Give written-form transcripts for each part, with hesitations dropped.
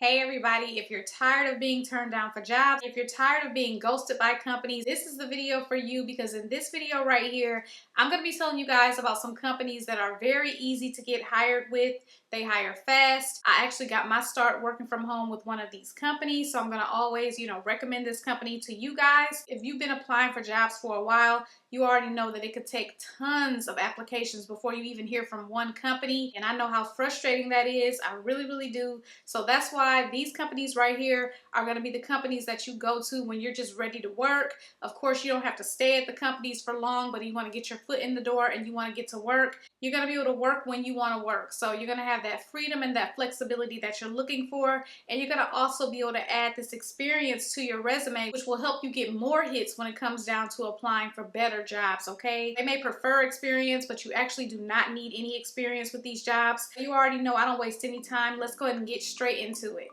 Hey everybody, if you're tired of being turned down for jobs, if you're tired of being ghosted by companies, this is the video for you because in this video right here, I'm going to be telling you guys about some companies that are very easy to get hired with. They hire fast. I actually got my start working from home with one of these companies, so I'm going to always, recommend this company to you guys. If you've been applying for jobs for a while, you already know that it could take tons of applications before you even hear from one company, and I know how frustrating that is. I really, really do. So that's why these companies right here are going to be the companies that you go to when you're just ready to work. Of course, you don't have to stay at the companies for long, but you want to get your foot in the door and you want to get to work. You're going to be able to work when you want to work. So you're going to have that freedom and that flexibility that you're looking for. And you're going to also be able to add this experience to your resume, which will help you get more hits when it comes down to applying for better jobs, okay? They may prefer experience, but you actually do not need any experience with these jobs. You already know I don't waste any time. Let's go ahead and get straight into it.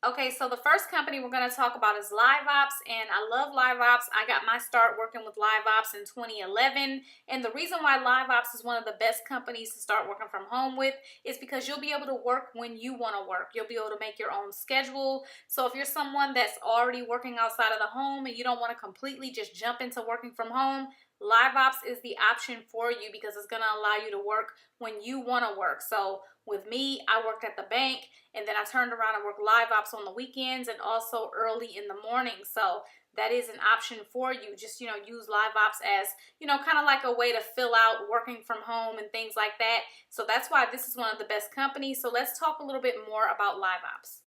Okay, so the first company we're going to talk about is Liveops, and I love Liveops. I got my start working with Liveops in 2011, and the reason why Liveops is one of the best companies to start working from home with is because you'll be able to work when you want to work. You'll be able to make your own schedule. So if you're someone that's already working outside of the home and you don't want to completely just jump into working from home, Liveops is the option for you because it's going to allow you to work when you want to work. So with me, I worked at the bank, and then I turned around and worked Liveops on the weekends and also early in the morning. So that is an option for you. Just, use Liveops as, kind of like a way to fill out working from home and things like that. So that's why this is one of the best companies. So let's talk a little bit more about Liveops.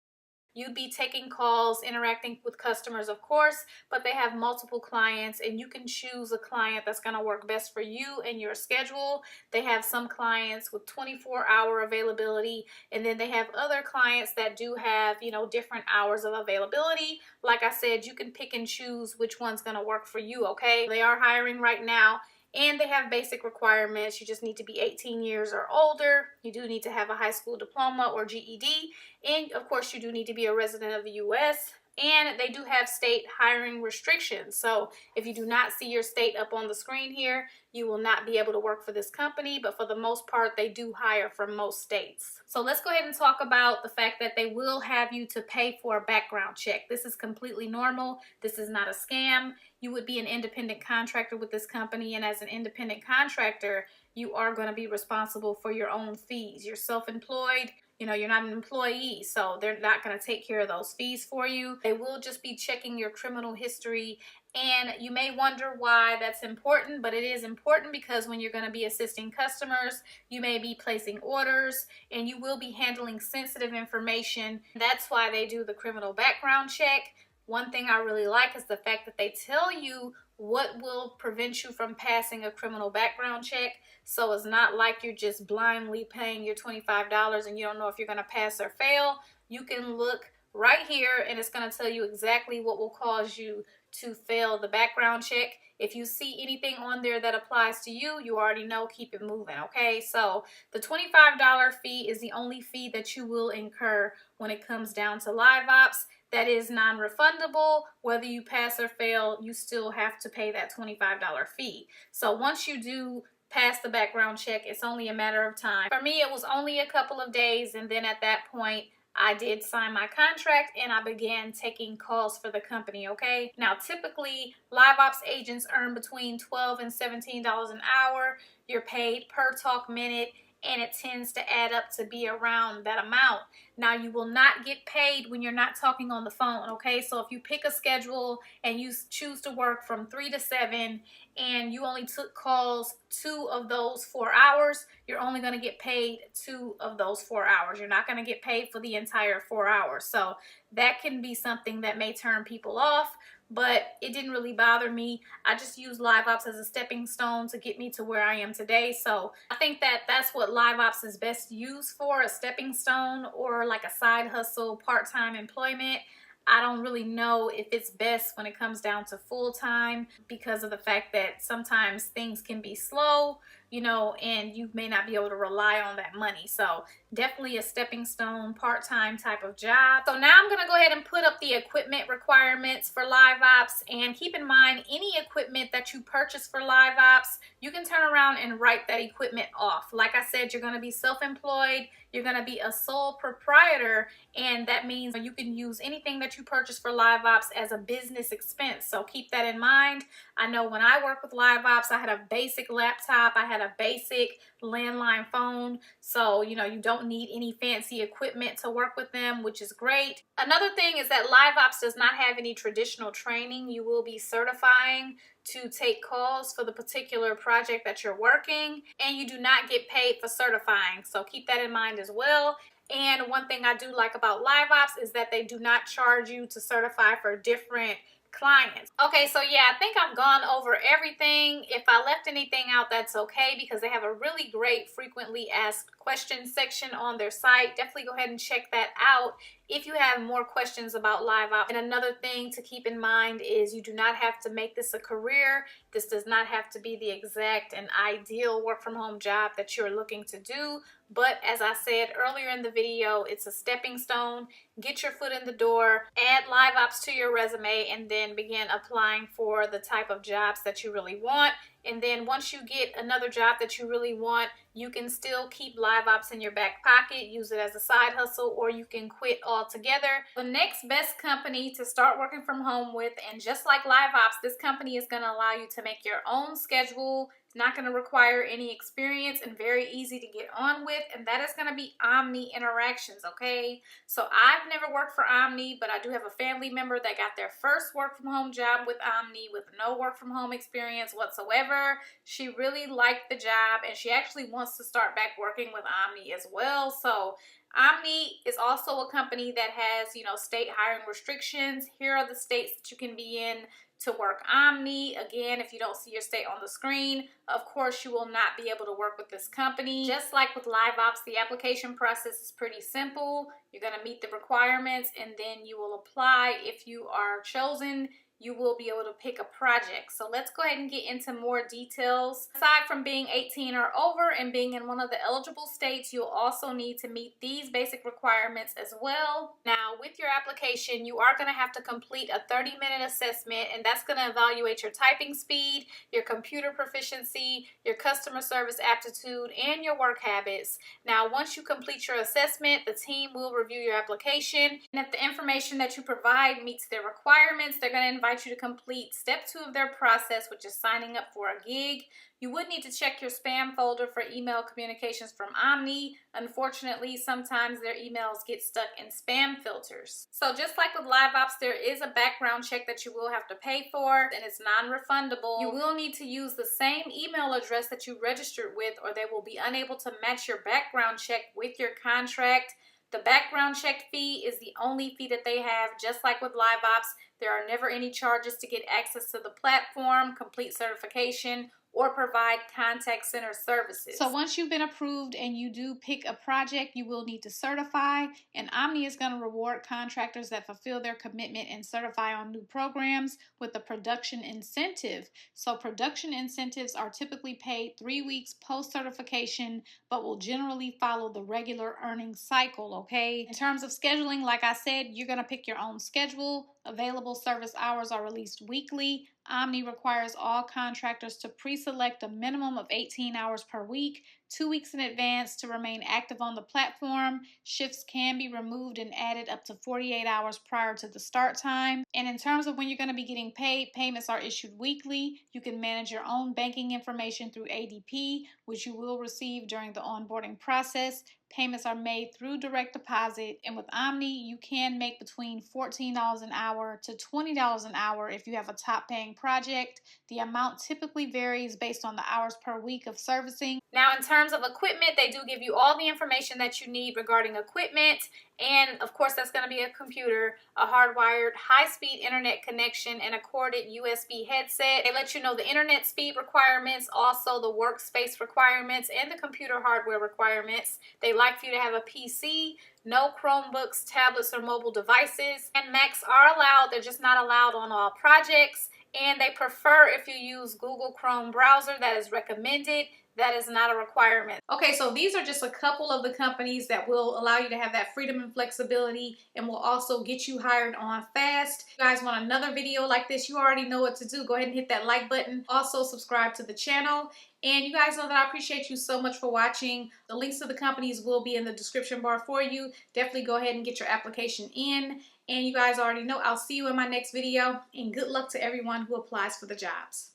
You'd be taking calls, interacting with customers, of course, but they have multiple clients and you can choose a client that's going to work best for you and your schedule. They have some clients with 24-hour availability, and then they have other clients that do have, different hours of availability. Like I said, you can pick and choose which one's going to work for you, okay? They are hiring right now. And they have basic requirements. You just need to be 18 years or older. You do need to have a high school diploma or GED. And of course, you do need to be a resident of the US. And they do have state hiring restrictions. So if you do not see your state up on the screen here, you will not be able to work for this company. But for the most part, they do hire from most states. So let's go ahead and talk about the fact that they will have you to pay for a background check. This is completely normal. This is not a scam. You would be an independent contractor with this company. And as an independent contractor, you are going to be responsible for your own fees. You're self-employed. You're not an employee, so they're not going to take care of those fees for you. They will just be checking your criminal history, and you may wonder why that's important, but it is important because when you're going to be assisting customers, you may be placing orders, and you will be handling sensitive information. That's why they do the criminal background check. One thing I really like is the fact that they tell you what will prevent you from passing a criminal background check. So it's not like you're just blindly paying your $25 and you don't know if you're going to pass or fail. You can look right here and it's going to tell you exactly what will cause you to fail the background check. If you see anything on there that applies to you, you already know, keep it moving, okay? So the $25 fee is the only fee that you will incur when it comes down to Liveops. That is non-refundable. Whether you pass or fail, you still have to pay that $25 fee. So once you do pass the background check, it's only a matter of time. For me, it was only a couple of days, and then at that point, I did sign my contract and I began taking calls for the company, okay? Now, typically, Liveops agents earn between $12 and $17 an hour. You're paid per talk minute, and it tends to add up to be around that amount. Now, you will not get paid when you're not talking on the phone, okay? So if you pick a schedule and you choose to work from 3 to 7 and you only took calls 2 of those 4 hours, you're only going to get paid 2 of those 4 hours. You're not going to get paid for the entire 4 hours. So that can be something that may turn people off, but it didn't really bother me. I just used Liveops as a stepping stone to get me to where I am today. So I think that that's what Liveops is best used for, a stepping stone or like a side hustle, part-time employment. I don't really know if it's best when it comes down to full-time because of the fact that sometimes things can be slow. and you may not be able to rely on that money. So definitely a stepping stone, part-time type of job. So now I'm going to go ahead and put up the equipment requirements for Liveops, and keep in mind any equipment that you purchase for Liveops, you can turn around and write that equipment off. Like I said, you're going to be self-employed, you're going to be a sole proprietor, and that means you can use anything that you purchase for Liveops as a business expense. So keep that in mind. I know when I work with Liveops, I had a basic laptop, I had a basic landline phone, so you don't need any fancy equipment to work with them, which is great. Another thing is that Liveops does not have any traditional training. You will be certifying to take calls for the particular project that you're working, and you do not get paid for certifying, so keep that in mind as well. And one thing I do like about Liveops is that they do not charge you to certify for different clients. Okay, so yeah, I think I've gone over everything. If I left anything out, that's okay, because they have a really great frequently asked questions section on their site. Definitely go ahead and check that out if you have more questions about Liveops. And another thing to keep in mind is you do not have to make this a career. This does not have to be the exact and ideal work from home job that you're looking to do. But as I said earlier in the video, it's a stepping stone. Get your foot in the door, add Liveops to your resume, and then begin applying for the type of jobs that you really want. And then once you get another job that you really want, you can still keep Liveops in your back pocket, use it as a side hustle, or you can quit altogether. The next best company to start working from home with, and just like Liveops, this company is going to allow you to make your own schedule. It's not going to require any experience and very easy to get on with, and that is going to be Omni Interactions, okay? So I've never worked for Omni, but I do have a family member that got their first work from home job with Omni with no work from home experience whatsoever. She really liked the job, and she actually wants to start back working with Omni as well. So Omni is also a company that has, state hiring restrictions. Here are the states that you can be in to work Omni. Again, if you don't see your state on the screen, of course you will not be able to work with this company. Just like with Liveops, the application process is pretty simple. You're going to meet the requirements, and then you will apply. If you are chosen, you will be able to pick a project. So let's go ahead and get into more details. Aside from being 18 or over and being in one of the eligible states, you'll also need to meet these basic requirements as well. Now, with your application, you are going to have to complete a 30-minute assessment, and that's going to evaluate your typing speed, your computer proficiency, your customer service aptitude, and your work habits. Now, once you complete your assessment, the team will review your application, and if the information that you provide meets their requirements, they're going to invite you to complete step 2 of their process, which is signing up for a gig. You would need to check your spam folder for email communications from Omni. Unfortunately, sometimes their emails get stuck in spam filters. So just like with Liveops, there is a background check that you will have to pay for, and it's non-refundable. You will need to use the same email address that you registered with, or they will be unable to match your background check with your contract. The background check fee is the only fee that they have. Just like with Liveops, there are never any charges to get access to the platform, complete certification, or provide contact center services. So once you've been approved and you do pick a project, you will need to certify, and Omni is going to reward contractors that fulfill their commitment and certify on new programs with a production incentive. So production incentives are typically paid 3 weeks post-certification, but will generally follow the regular earnings cycle, okay? In terms of scheduling, like I said, you're going to pick your own schedule. Available service hours are released weekly. Omni requires all contractors to pre-select a minimum of 18 hours per week, 2 weeks in advance to remain active on the platform. Shifts can be removed and added up to 48 hours prior to the start time. And in terms of when you're going to be getting paid, payments are issued weekly. You can manage your own banking information through ADP, which you will receive during the onboarding process. Payments are made through direct deposit, and with Omni, you can make between $14 an hour to $20 an hour if you have a top paying project. The amount typically varies based on the hours per week of servicing. Now, in terms of equipment, they do give you all the information that you need regarding equipment, and of course, that's going to be a computer, a hardwired high-speed internet connection, and a corded USB headset. They let you know the internet speed requirements, also the workspace requirements, and the computer hardware requirements. They like for you to have a PC, no Chromebooks, tablets, or mobile devices, and Macs are allowed. They're just not allowed on all projects, and they prefer if you use Google Chrome browser. That is recommended. That is not a requirement. Okay, so these are just a couple of the companies that will allow you to have that freedom and flexibility and will also get you hired on fast. If you guys want another video like this, you already know what to do. Go ahead and hit that like button. Also subscribe to the channel. And you guys know that I appreciate you so much for watching. The links to the companies will be in the description bar for you. Definitely go ahead and get your application in. And you guys already know I'll see you in my next video. And good luck to everyone who applies for the jobs.